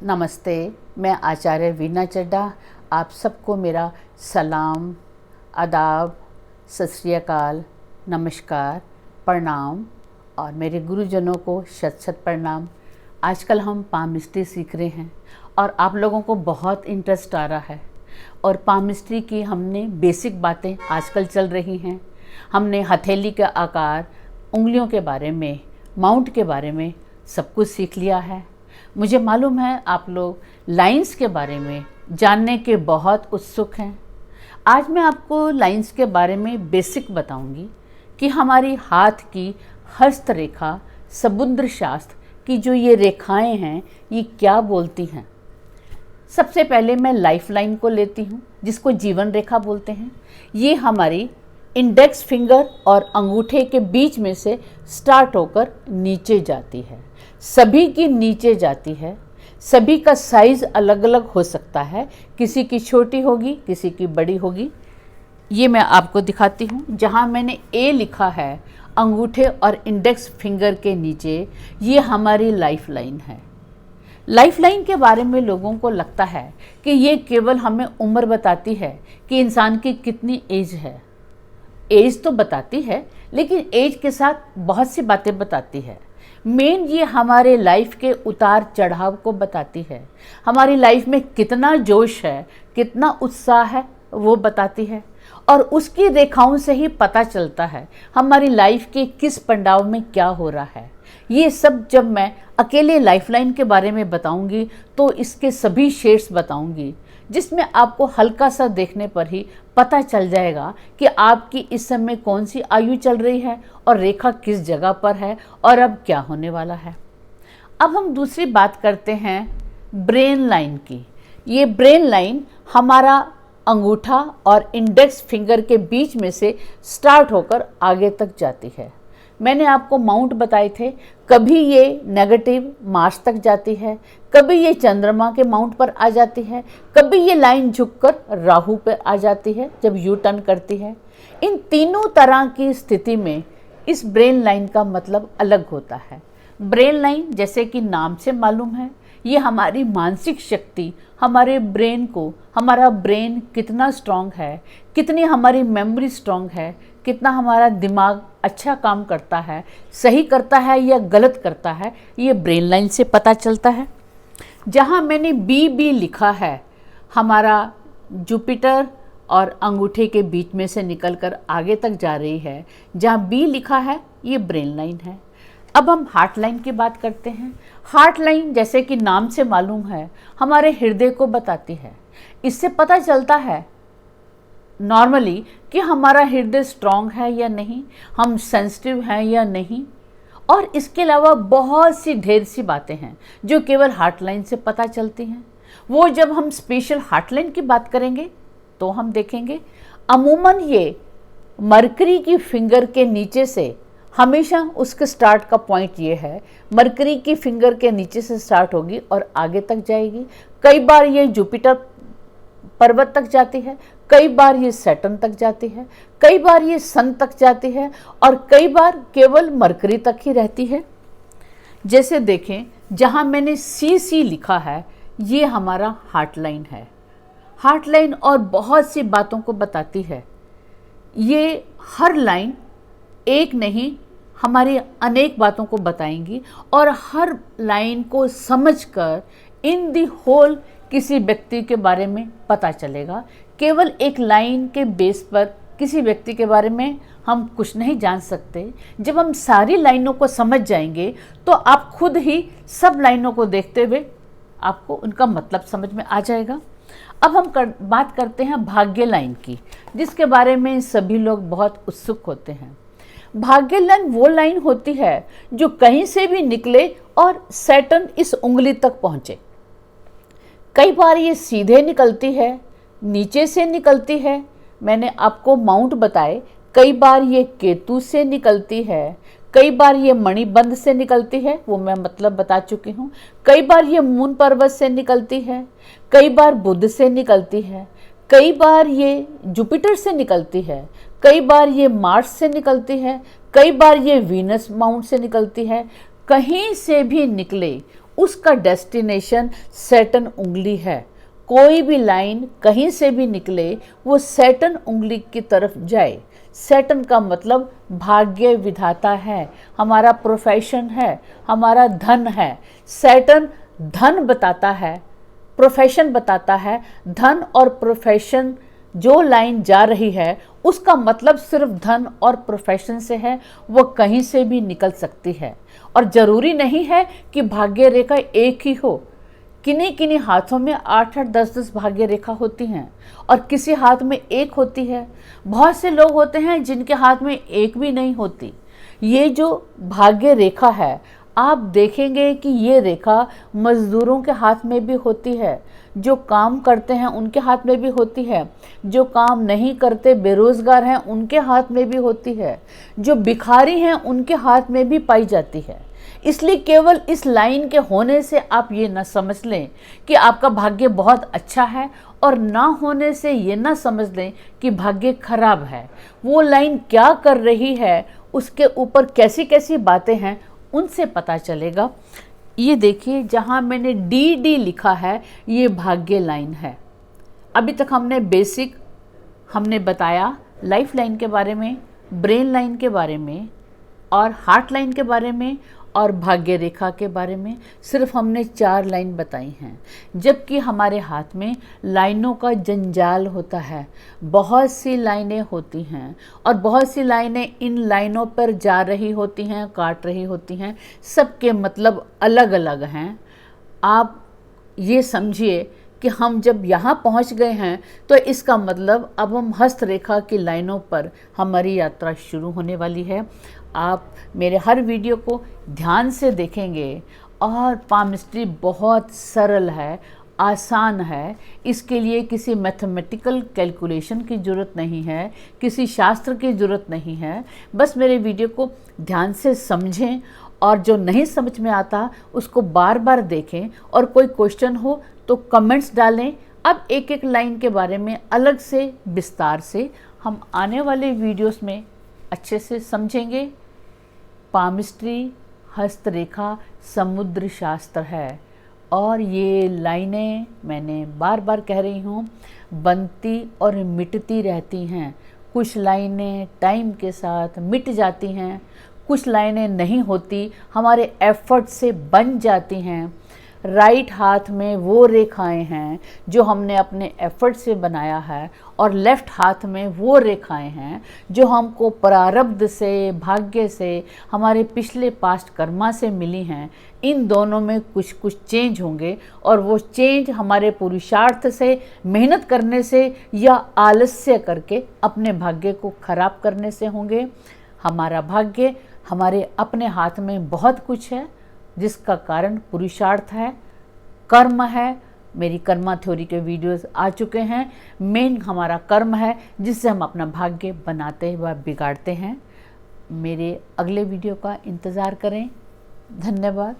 नमस्ते। मैं आचार्य वीना चड्ढा आप सबको मेरा सलाम, आदाब, सत श्री अकाल, नमस्कार, प्रणाम और मेरे गुरुजनों को शत शत प्रणाम। आजकल हम पामिस्ट्री सीख रहे हैं और आप लोगों को बहुत इंटरेस्ट आ रहा है और पामिस्ट्री की हमने बेसिक बातें आजकल चल रही हैं। हमने हथेली के आकार, उंगलियों के बारे में, माउंट के बारे में सब कुछ सीख लिया है। मुझे मालूम है आप लोग लाइंस के बारे में जानने के बहुत उत्सुक हैं। आज मैं आपको लाइंस के बारे में बेसिक बताऊंगी कि हमारी हाथ की हस्तरेखा, समुद्र शास्त्र की जो ये रेखाएं हैं ये क्या बोलती हैं। सबसे पहले मैं लाइफ लाइन को लेती हूँ जिसको जीवन रेखा बोलते हैं। ये हमारी इंडेक्स फिंगर और अंगूठे के बीच में से स्टार्ट होकर नीचे जाती है। सभी की नीचे जाती है। सभी का साइज़ अलग अलग हो सकता है, किसी की छोटी होगी, किसी की बड़ी होगी। ये मैं आपको दिखाती हूँ। जहाँ मैंने ए लिखा है अंगूठे और इंडेक्स फिंगर के नीचे, ये हमारी लाइफ लाइन है। लाइफ लाइन के बारे में लोगों को लगता है कि ये केवल हमें उम्र बताती है कि इंसान की कितनी एज है। एज तो बताती है, लेकिन एज के साथ बहुत सी बातें बताती है। मेन ये हमारे लाइफ के उतार चढ़ाव को बताती है। हमारी लाइफ में कितना जोश है, कितना उत्साह है, वो बताती है। और उसकी रेखाओं से ही पता चलता है हमारी लाइफ के किस पंडाव में क्या हो रहा है। ये सब जब मैं अकेले लाइफलाइन के बारे में बताऊंगी तो इसके सभी शेड्स बताऊंगी, जिसमें आपको हल्का सा देखने पर ही पता चल जाएगा कि आपकी इस समय कौन सी आयु चल रही है और रेखा किस जगह पर है और अब क्या होने वाला है। अब हम दूसरी बात करते हैं ब्रेन लाइन की। ये ब्रेन लाइन हमारा अंगूठा और इंडेक्स फिंगर के बीच में से स्टार्ट होकर आगे तक जाती है। मैंने आपको माउंट बताए थे, कभी ये नेगेटिव मार्स तक जाती है, कभी ये चंद्रमा के माउंट पर आ जाती है, कभी ये लाइन झुककर राहु पर आ जाती है जब यू टर्न करती है। इन तीनों तरह की स्थिति में इस ब्रेन लाइन का मतलब अलग होता है। ब्रेन लाइन जैसे कि नाम से मालूम है, ये हमारी मानसिक शक्ति, हमारे ब्रेन को, हमारा ब्रेन कितना स्ट्रांग है, कितनी हमारी मेमोरी स्ट्रांग है, कितना हमारा दिमाग अच्छा काम करता है, सही करता है या गलत करता है, ये ब्रेन लाइन से पता चलता है। जहाँ मैंने बी लिखा है, हमारा जुपिटर और अंगूठे के बीच में से निकलकर आगे तक जा रही है, जहाँ बी लिखा है ये ब्रेन लाइन है। अब हम हार्ट लाइन की बात करते हैं। हार्ट लाइन जैसे कि नाम से मालूम है हमारे हृदय को बताती है। इससे पता चलता है नॉर्मली कि हमारा हृदय स्ट्रांग है या नहीं, हम सेंसिटिव हैं या नहीं। और इसके अलावा बहुत सी ढेर सी बातें हैं जो केवल हार्ट लाइन से पता चलती हैं। वो जब हम स्पेशल हार्ट लाइन की बात करेंगे तो हम देखेंगे। अमूमन ये मरकरी की फिंगर के नीचे से हमेशा उसके स्टार्ट का पॉइंट ये है, मरकरी की फिंगर के नीचे से स्टार्ट होगी और आगे तक जाएगी। कई बार ये जुपिटर पर्वत तक जाती है, कई बार ये सैटर्न तक जाती है, कई बार ये सन तक जाती है और कई बार केवल मरकरी तक ही रहती है। जैसे देखें, जहाँ मैंने सी लिखा है ये हमारा हार्ट लाइन है। हार्ट लाइन और बहुत सी बातों को बताती है। ये हर लाइन एक नहीं, हमारी अनेक बातों को बताएंगी और हर लाइन को समझकर इन दी होल किसी व्यक्ति के बारे में पता चलेगा। केवल एक लाइन के बेस पर किसी व्यक्ति के बारे में हम कुछ नहीं जान सकते। जब हम सारी लाइनों को समझ जाएंगे तो आप खुद ही सब लाइनों को देखते हुए आपको उनका मतलब समझ में आ जाएगा। अब हम बात करते हैं भाग्य लाइन की, जिसके बारे में सभी लोग बहुत उत्सुक होते हैं। भाग्य लाइन वो लाइन होती है जो कहीं से भी निकले और सैटर्न इस उंगली तक पहुंचे। कई बार ये सीधे निकलती है, नीचे से निकलती है, मैंने आपको माउंट बताए। कई बार ये केतु से निकलती है, कई बार ये मणिबंध से निकलती है, वो मैं मतलब बता चुकी हूँ। कई बार ये मून पर्वत से निकलती है, कई बार बुध से निकलती है, कई बार ये जुपिटर से निकलती है, कई बार ये मार्स से निकलती है, कई बार ये वीनस माउंट से निकलती है। कहीं से भी निकले उसका डेस्टिनेशन सैटर्न उंगली है। कोई भी लाइन कहीं से भी निकले वो सैटर्न उंगली की तरफ जाए। सैटर्न का मतलब भाग्य विधाता है, हमारा प्रोफेशन है, हमारा धन है। सैटर्न धन बताता है, प्रोफेशन बताता है। धन और प्रोफेशन जो लाइन जा रही है उसका मतलब सिर्फ धन और प्रोफेशन से है, वो कहीं से भी निकल सकती है। और जरूरी नहीं है कि भाग्य रेखा एक ही हो। किन्हीं किन्हीं हाथों में 8-8, 10-10 भाग्य रेखा होती हैं और किसी हाथ में एक होती है। बहुत से लोग होते हैं जिनके हाथ में एक भी नहीं होती। ये जो भाग्य रेखा है, आप देखेंगे कि ये रेखा मजदूरों के हाथ में भी होती है, जो काम करते हैं उनके हाथ में भी होती है, जो काम नहीं करते बेरोजगार हैं उनके हाथ में भी होती है, जो भिखारी हैं उनके हाथ में भी पाई जाती है। इसलिए केवल इस लाइन के होने से आप ये न समझ लें कि आपका भाग्य बहुत अच्छा है, और ना होने से ये ना समझ लें कि भाग्य खराब है। वो लाइन क्या कर रही है, उसके ऊपर कैसी कैसी बातें हैं, उनसे पता चलेगा। ये देखिए, जहाँ मैंने डी लिखा है ये भाग्य लाइन है। अभी तक हमने बेसिक हमने बताया लाइफ लाइन के बारे में, ब्रेन लाइन के बारे में और हार्ट लाइन के बारे में और भाग्य रेखा के बारे में। सिर्फ हमने 4 लाइन बताई हैं, जबकि हमारे हाथ में लाइनों का जंजाल होता है। बहुत सी लाइनें होती हैं और बहुत सी लाइनें इन लाइनों पर जा रही होती हैं, काट रही होती हैं। सबके मतलब अलग अलग हैं। आप ये समझिए कि हम जब यहाँ पहुँच गए हैं तो इसका मतलब अब हम हस्तरेखा की लाइनों पर हमारी यात्रा शुरू होने वाली है। आप मेरे हर वीडियो को ध्यान से देखेंगे और पामिस्ट्री बहुत सरल है, आसान है। इसके लिए किसी मैथमेटिकल कैलकुलेशन की ज़रूरत नहीं है, किसी शास्त्र की ज़रूरत नहीं है। बस मेरे वीडियो को ध्यान से समझें और जो नहीं समझ में आता उसको बार बार देखें, और कोई क्वेश्चन हो तो कमेंट्स डालें। अब एक एक लाइन के बारे में अलग से विस्तार से हम आने वाले वीडियोस में अच्छे से समझेंगे। पामिस्ट्री हस्तरेखा समुद्र शास्त्र है, और ये लाइनें मैंने बार बार कह रही हूँ बनती और मिटती रहती हैं। कुछ लाइनें टाइम के साथ मिट जाती हैं, कुछ लाइनें नहीं होती, हमारे एफर्ट से बन जाती हैं। राइट हाथ में वो रेखाएं हैं जो हमने अपने एफर्ट से बनाया है, और लेफ्ट हाथ में वो रेखाएं हैं जो हमको प्रारब्ध से, भाग्य से, हमारे पिछले पास्ट कर्मा से मिली हैं। इन दोनों में कुछ कुछ चेंज होंगे, और वो चेंज हमारे पुरुषार्थ से, मेहनत करने से या आलस्य करके अपने भाग्य को खराब करने से होंगे। हमारा भाग्य हमारे अपने हाथ में बहुत कुछ है, जिसका कारण पुरुषार्थ है, कर्म है। मेरी कर्मा थ्योरी के वीडियोस आ चुके हैं। मेन हमारा कर्म है जिससे हम अपना भाग्य बनाते व बिगाड़ते हैं। मेरे अगले वीडियो का इंतज़ार करें। धन्यवाद।